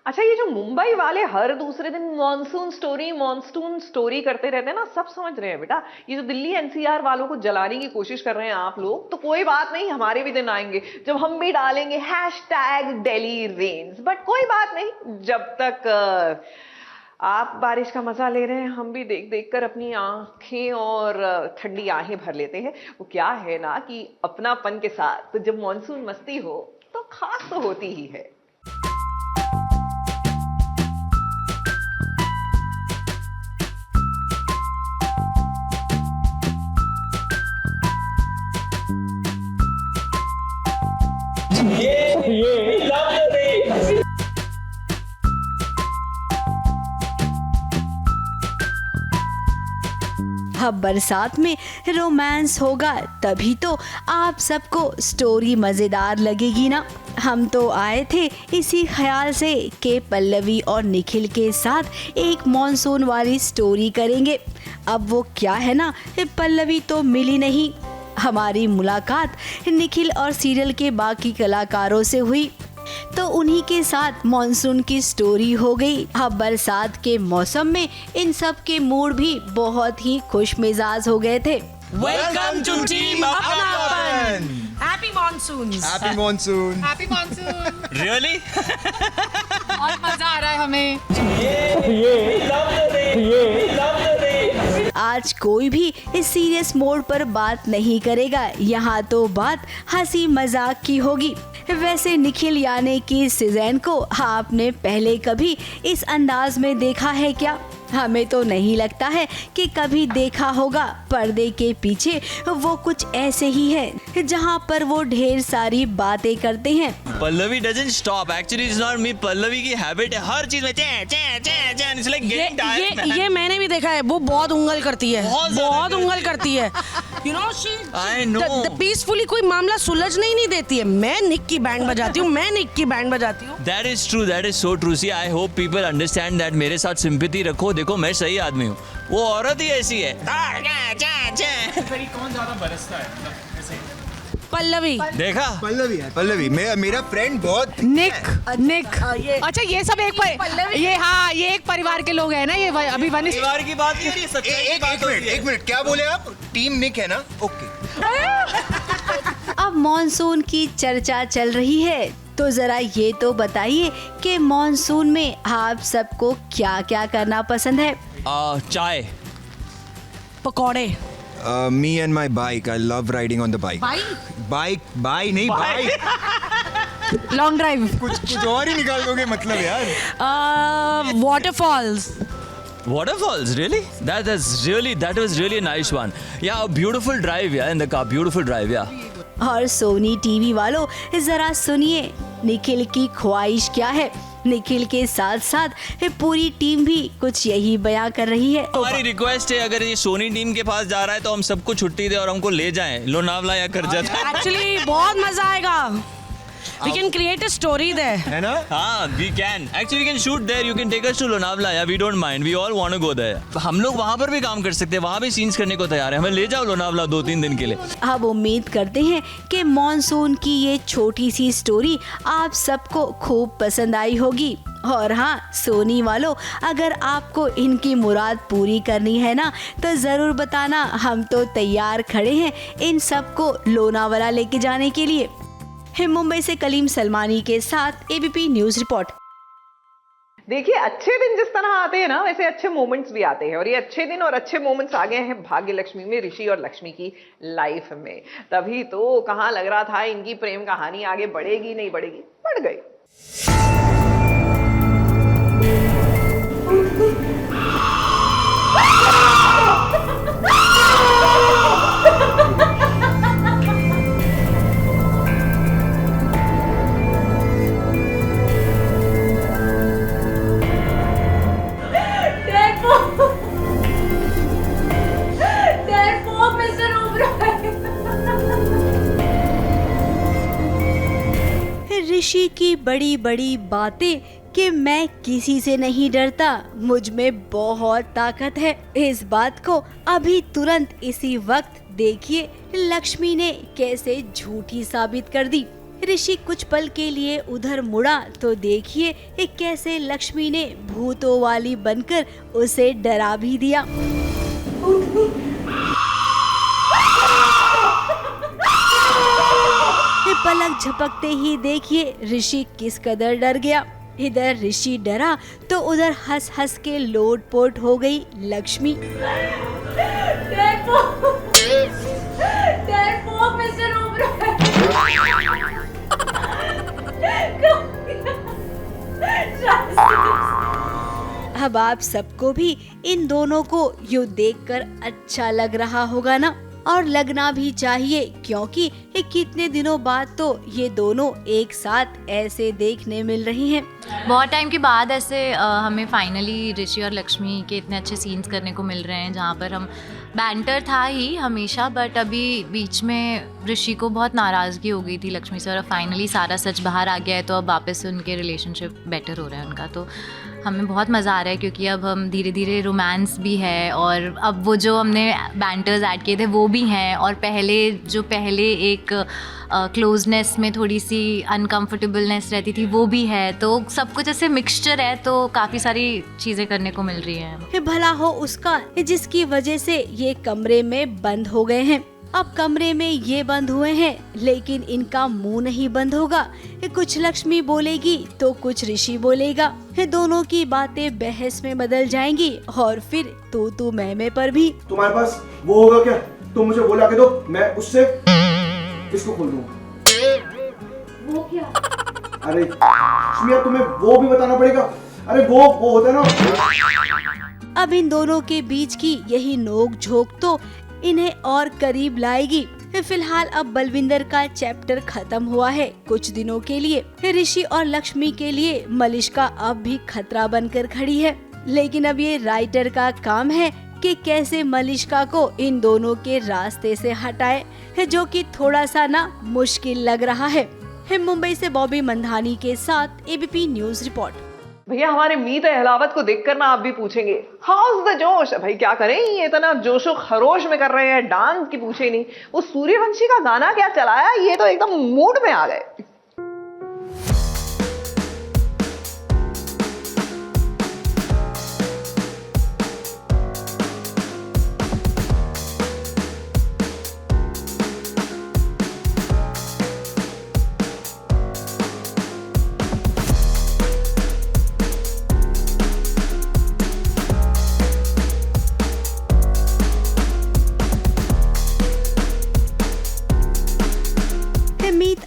अच्छा, ये जो मुंबई वाले हर दूसरे दिन मॉनसून स्टोरी करते रहते हैं ना, सब समझ रहे हैं बेटा। ये जो दिल्ली एनसीआर वालों को जलाने की कोशिश कर रहे हैं आप लोग, तो कोई बात नहीं, हमारे भी दिन आएंगे जब हम भी डालेंगे #दिल्ली रेन्स। बट कोई बात नहीं, जब तक आप बारिश का मजा ले रहे हैं, हम भी देख देख कर अपनी आंखें और ठंडी आहें भर लेते हैं। वो क्या है ना कि अपनापन के साथ तो जब मॉनसून मस्ती हो तो खास तो होती ही है। अब बरसात में रोमांस होगा तभी तो आप सबको स्टोरी मजेदार लगेगी ना। हम तो आए थे इसी ख्याल से कि पल्लवी और निखिल के साथ एक मॉनसून वाली स्टोरी करेंगे। अब वो क्या है ना, पल्लवी तो मिली नहीं। हमारी मुलाकात निखिल और सीरियल के बाकी कलाकारों से हुई तो उन्हीं के साथ मॉनसून की स्टोरी हो गई। अब बरसात के मौसम में इन सब के मूड भी बहुत ही खुश मिजाज हो गए थे। वेलकम टू टीम अपनापन। Happy monsoon. Happy monsoon. Happy monsoon. Really बहुत मजा आ रहा है हमें। आज कोई भी इस सीरियस मोड पर बात नहीं करेगा, यहाँ तो बात हंसी मजाक की होगी। वैसे निखिल यानी कि सिजैन को आपने पहले कभी इस अंदाज में देखा है क्या? हमें तो नहीं लगता है कि कभी देखा होगा। पर्दे के पीछे वो कुछ ऐसे ही है जहाँ पर वो ढेर सारी बातें करते हैं। Pallavi doesn't stop, actually it's not me, Pallavi की हैबिट है हर चीज में चे चे चे चे, इट्स लाइक गेटिंग टायर्ड। ये मैंने भी देखा है, वो बहुत उंगल करती है, बहुत उंगल करती है। You know she I know. Peacefully कोई मामला सुलझने ही नहीं देती है। मैं निक की बैंड बजाती हूँ, मैं निक की बैंड बजाती हूँ। That is true, that is so true. See, I hope people understand that. मेरे साथ सिंपैथी रखो, देखो मैं सही आदमी हूँ, वो औरत ही ऐसी है। कौन ज्यादा बरसता है, मतलब ऐसे? पल्लवी। देखा? पल्लवी है, पल्लवी मेरा फ्रेंड बहुत निक। अच्छा, ये सब ये एक परिवार के लोग हैं ना। ये अभी वनिष्ठ परिवार की बात नहीं है, ये सच्चाई की बात होती है। एक मिनट, क्या बोले आप? टीम निक है ना? ओके। अब मॉनसून की चर्चा चल रही है तो जरा ये तो बताइए कि मॉनसून में आप सबको क्या क्या करना पसंद है? चाय, पकौड़े। Me and my bike. I love riding on the bike. Bike नहीं बाइक। Long drive. कुछ और ही निकाल दोगे मतलब यार। Waterfalls. waterfalls, really? That was really a nice one. Yeah, a beautiful drive, yeah, in the car, beautiful drive, yeah. और Sony TV वालों जरा सुनिए निखिल की ख्वाहिश क्या है। निखिल के साथ साथ पूरी टीम भी कुछ यही बयां कर रही है। हमारी रिक्वेस्ट है, अगर ये सोनी टीम के पास जा रहा है तो हम सबको छुट्टी दे और हमको ले जाएं लोनावला या करजत। एक्चुअली बहुत मजा आएगा। We can create a story there. है ना? हाँ, we can. Actually, we can shoot there. You can take us to Lonavala. Yeah, we don't mind. We all want to go there. हम लोग वहाँ पर भी काम कर सकते हैं, वहाँ भी सीन्स करने को तैयार है। हमें ले जाओ लोनावला 2-3 दिन के लिए। अब उम्मीद करते हैं कि मॉनसून की ये छोटी सी स्टोरी आप सबको खूब पसंद आई होगी। और हाँ, सोनी वालों, अगर आपको इनकी मुराद पूरी करनी है ना तो जरूर बताना, हम तो तैयार खड़े हैं इन सबको लोनावला लेके जाने के लिए। मुंबई से कलीम सलमानी के साथ एबीपी न्यूज रिपोर्ट। देखिए, अच्छे दिन जिस तरह आते हैं ना, वैसे अच्छे मोमेंट्स भी आते हैं। और ये अच्छे दिन और अच्छे मोमेंट्स आ गए हैं भाग्य लक्ष्मी में, ऋषि और लक्ष्मी की लाइफ में। तभी तो कहाँ लग रहा था इनकी प्रेम कहानी आगे बढ़ेगी, नहीं बढ़ेगी, बढ़ गई। ऋषि की बड़ी बड़ी बातें कि मैं किसी से नहीं डरता, मुझ में बहुत ताकत है। इस बात को अभी तुरंत इसी वक्त देखिए लक्ष्मी ने कैसे झूठी साबित कर दी। ऋषि कुछ पल के लिए उधर मुड़ा तो देखिए कि कैसे लक्ष्मी ने भूतों वाली बनकर उसे डरा भी दिया। पलक झपकते ही देखिए ऋषि किस कदर डर गया। इधर ऋषि डरा तो उधर हंस हंस के लोटपोट हो गई लक्ष्मी। अब आप सबको भी इन दोनों को यूं देखकर अच्छा लग रहा होगा ना, और लगना भी चाहिए, क्योंकि कितने दिनों बाद तो ये दोनों एक साथ ऐसे देखने मिल रही हैं। बहुत टाइम के बाद ऐसे हमें फाइनली ऋषि और लक्ष्मी के इतने अच्छे सीन्स करने को मिल रहे हैं, जहाँ पर हम बैंटर था ही हमेशा, बट अभी बीच में ऋषि को बहुत नाराज़गी हो गई थी लक्ष्मी से, और फाइनली सारा सच बाहर आ गया है, तो अब वापस से उनके रिलेशनशिप बेटर हो रहा है उनका। तो हमें बहुत मज़ा आ रहा है, क्योंकि अब हम धीरे धीरे रोमांस भी है, और अब वो जो हमने बैंटर्स ऐड किए थे वो भी हैं, और पहले एक क्लोजनेस में थोड़ी सी अनकंफर्टेबलनेस रहती थी वो भी है, तो सब कुछ ऐसे मिक्सचर है, तो काफ़ी सारी चीज़ें करने को मिल रही हैं। भला हो उसका जिसकी वजह से ये कमरे में बंद हो गए हैं। अब कमरे में ये बंद हुए हैं, लेकिन इनका मुंह नहीं बंद होगा। कुछ लक्ष्मी बोलेगी तो कुछ ऋषि बोलेगा। दोनों की बातें बहस में बदल जाएंगी, और फिर तू मैं पर भी। तुम्हारे पास वो होगा क्या? तुम मुझे बोला के दो, मैं उससे इसको खोल दूंगा। वो क्या? अरे यार, तुम्हें वो भी बताना पड़ेगा। अरे वो होता है ना। अब इन दोनों के बीच की यही नोक झोंक तो इन्हें और करीब लाएगी। फिलहाल अब बलविंदर का चैप्टर खत्म हुआ है कुछ दिनों के लिए। ऋषि और लक्ष्मी के लिए मलिष्का अब भी खतरा बनकर खड़ी है, लेकिन अब ये राइटर का काम है कि कैसे मलिष्का को इन दोनों के रास्ते से हटाए, जो कि थोड़ा सा ना मुश्किल लग रहा है। मुंबई से बॉबी मंधानी के साथ एबीपी न्यूज रिपोर्ट। भैया हमारे मीत अहलावत को देखकर ना आप भी पूछेंगे हाउस द जोश। भाई क्या करें, ये इतना जोशो खरोश में कर रहे हैं डांस की पूछे नहीं। वो सूर्यवंशी का गाना क्या चलाया, ये तो एकदम मूड में आ गए।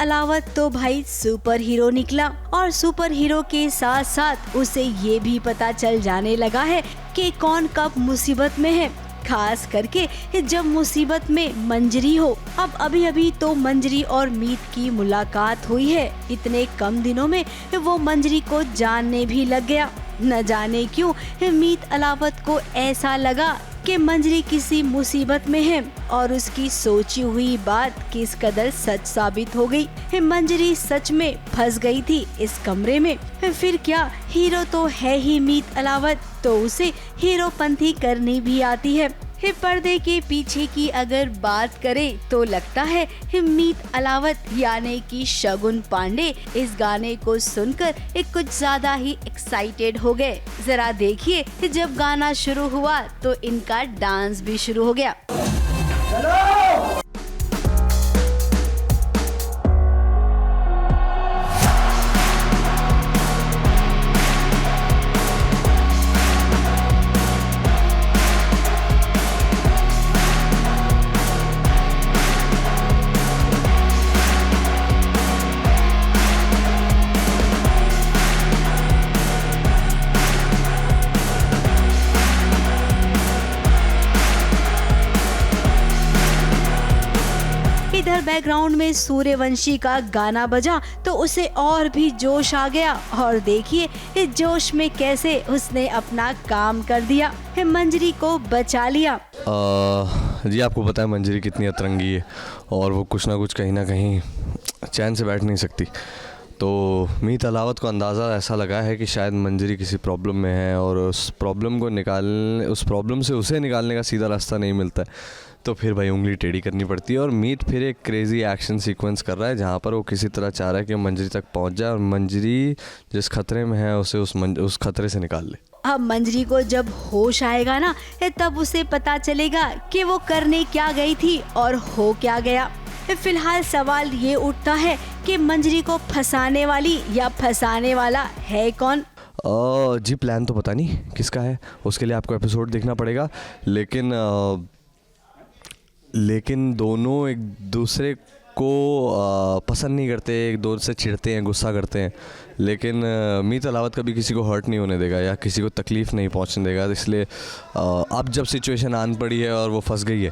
अलावत तो भाई सुपर हीरो निकला, और सुपर हीरो के साथ साथ उसे ये भी पता चल जाने लगा है कि कौन कब मुसीबत में है, खास करके जब मुसीबत में मंजरी हो। अब अभी तो मंजरी और मीत की मुलाकात हुई है। इतने कम दिनों में वो मंजरी को जानने भी लग गया। न जाने क्यों मीत अलावत को ऐसा लगा कि मंजरी किसी मुसीबत में है, और उसकी सोची हुई बात किस कदर सच साबित हो गई। मंजरी सच में फंस गई थी इस कमरे में। फिर क्या, हीरो तो है ही मीत अलावत, तो उसे हीरोपंथी करनी भी आती है। पर्दे के पीछे की अगर बात करें तो लगता है मीत अलावत यानी कि शगुन पांडे इस गाने को सुनकर कुछ ज्यादा ही एक्साइटेड हो गए। जरा देखिए, जब गाना शुरू हुआ तो इनका डांस भी शुरू हो गया। इधर बैकग्राउंड में सूर्यवंशी का गाना बजा तो उसे और भी जोश आ गया, और देखिए इस जोश में कैसे उसने अपना काम कर दिया, मंजरी को बचा लिया। जी आपको पता है मंजरी कितनी अतरंगी है, और वो कुछ ना कुछ कहीं ना कहीं चैन से बैठ नहीं सकती। तो मीत अलावत को अंदाज़ा ऐसा लगा है कि शायद मंजरी किसी प्रॉब्लम में है और उस प्रॉब्लम से उसे निकालने का सीधा रास्ता नहीं मिलता है। तो फिर भाई उंगली टेढ़ी करनी पड़ती है और मीत फिर एक क्रेज़ी एक्शन सीक्वेंस कर रहा है जहाँ पर वो किसी तरह चाह रहा है कि मंजरी तक पहुँच जाए और मंजरी जिस खतरे में है उसे उस खतरे से निकाल ले। अब मंजरी को जब होश आएगा ना, तब उसे पता चलेगा कि वो करने क्या गई थी और हो क्या गया। फिलहाल सवाल ये उठता है कि मंजरी को फंसाने वाली या फंसाने वाला है कौन? जी प्लान तो पता नहीं किसका है, उसके लिए आपको एपिसोड देखना पड़ेगा। लेकिन दोनों एक दूसरे को पसंद नहीं करते, एक दूसरे से चिढ़ते हैं, गुस्सा करते हैं, लेकिन मीत अलावत कभी किसी को हर्ट नहीं होने देगा या किसी को तकलीफ़ नहीं पहुंचने देगा। इसलिए अब जब सिचुएशन आन पड़ी है और वो फंस गई है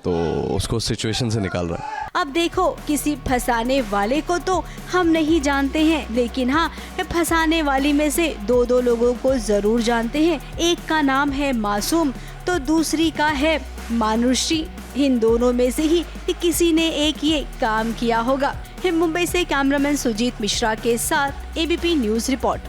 तो उसको सिचुएशन से निकाल रहा है। अब देखो, किसी फंसाने वाले को तो हम नहीं जानते हैं, लेकिन हाँ, फंसाने वाली में से दो लोगों को जरूर जानते हैं। एक का नाम है मासूम तो दूसरी का है मानुषी। इन दोनों में से ही किसी ने एक ये काम किया होगा। मुंबई से कैमरामैन सुजीत मिश्रा के साथ ABP news report.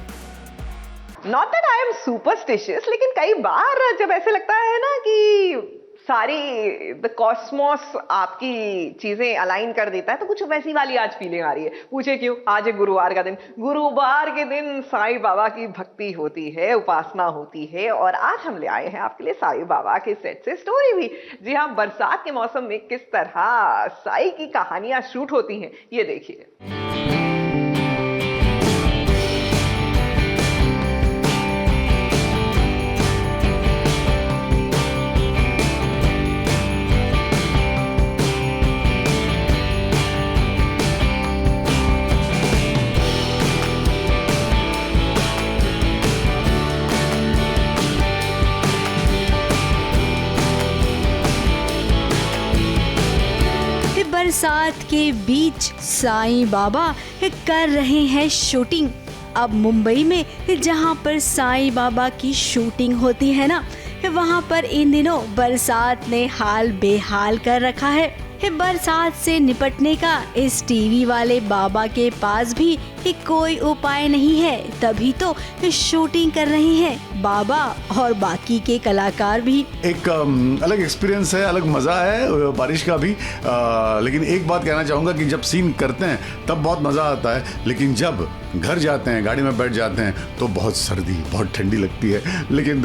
Not that I am superstitious, लेकिन कई बार जब ऐसे लगता है ना कि सारी द कॉस्मोस आपकी चीजें अलाइन कर देता है, तो कुछ वैसी वाली आज फीलिंग आ रही है। पूछे क्यों? आज है गुरुवार का दिन। गुरुवार के दिन साईं बाबा की भक्ति होती है, उपासना होती है, और आज हम ले आए हैं आपके लिए साईं बाबा के सेट से स्टोरी भी। जी हाँ, बरसात के मौसम में किस तरह साईं की कहानियां शूट होती हैं, ये देखिए। बरसात के बीच साईं बाबा कर रहे हैं शूटिंग। अब मुंबई में जहां पर साईं बाबा की शूटिंग होती है ना, वहां पर इन दिनों बरसात ने हाल बेहाल कर रखा है। बरसात से निपटने का इस टीवी वाले बाबा के पास भी कोई उपाय नहीं है, तभी तो शूटिंग कर रहे हैं बाबा और बाकी के कलाकार भी। एक अलग एक्सपीरियंस है, अलग मज़ा है बारिश का भी। लेकिन एक बात कहना चाहूँगा कि जब सीन करते हैं तब बहुत मज़ा आता है, लेकिन जब घर जाते हैं, गाड़ी में बैठ जाते हैं तो बहुत सर्दी, बहुत ठंडी लगती है। लेकिन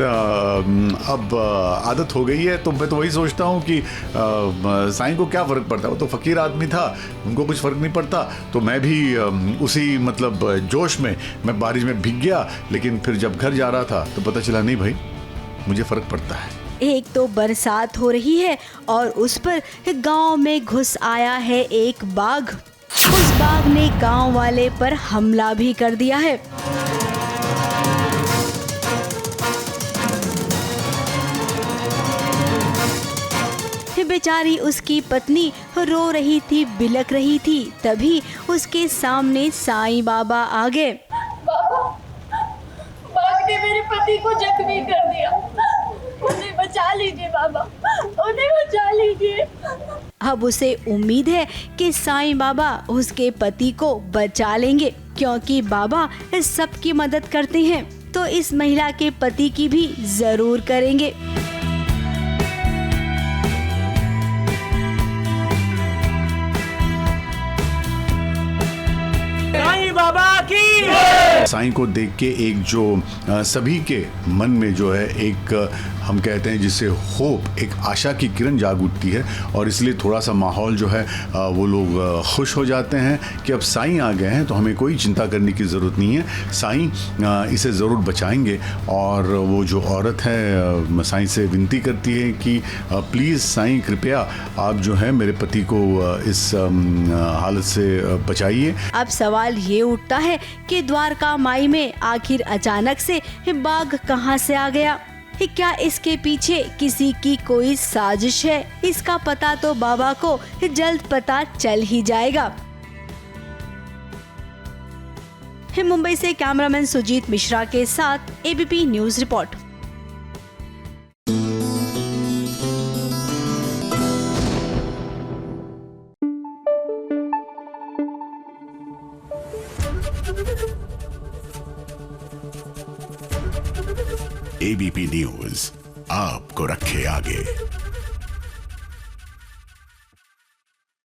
अब आदत हो गई है, तो मैं तो वही सोचता हूँ कि साईं को क्या फ़र्क पड़ता है, वो तो फ़कीर आदमी था, उनको कुछ फ़र्क नहीं पड़ता। तो मैं भी उसी मतलब जोश में मैं बारिश में भीग गया, लेकिन फिर जब घर जा रहा था तो पता चला नहीं भाई, मुझे फ़र्क पड़ता है। एक तो बरसात हो रही है और उस पर गांव में घुस आया है एक बाघ। उस बाघ ने गांव वाले पर हमला भी कर दिया है। बेचारी उसकी पत्नी रो रही थी, बिलक रही थी, तभी उसके सामने साईं बाबा आ गए। बाघ ने मेरे पति को जख्मी कर दिया, उन्हें बचा लीजिए बाबा, उन्हें बचा लीजिए। अब उसे उम्मीद है कि साईं बाबा उसके पति को बचा लेंगे, क्योंकि बाबा सबकी मदद करते हैं, तो इस महिला के पति की भी जरूर करेंगे। साईं को देख के एक जो सभी के मन में जो है एक हम कहते हैं जिसे होप, एक आशा की किरण जाग उठती है, और इसलिए थोड़ा सा माहौल जो है वो लोग खुश हो जाते हैं कि अब साईं आ गए हैं तो हमें कोई चिंता करने की ज़रूरत नहीं है, साईं इसे ज़रूर बचाएंगे। और वो जो औरत है साईं से विनती करती है कि प्लीज़ साईं कृपया आप जो है मेरे पति को इस हालत से बचाइए। अब सवाल ये उठता है कि द्वारका माई में आखिर अचानक से बाघ कहां से आ गया? क्या इसके पीछे किसी की कोई साजिश है? इसका पता तो बाबा को जल्द पता चल ही जाएगा। मुंबई से कैमरामैन सुजीत मिश्रा के साथ ABP news report. ABP news आपको रखे आगे।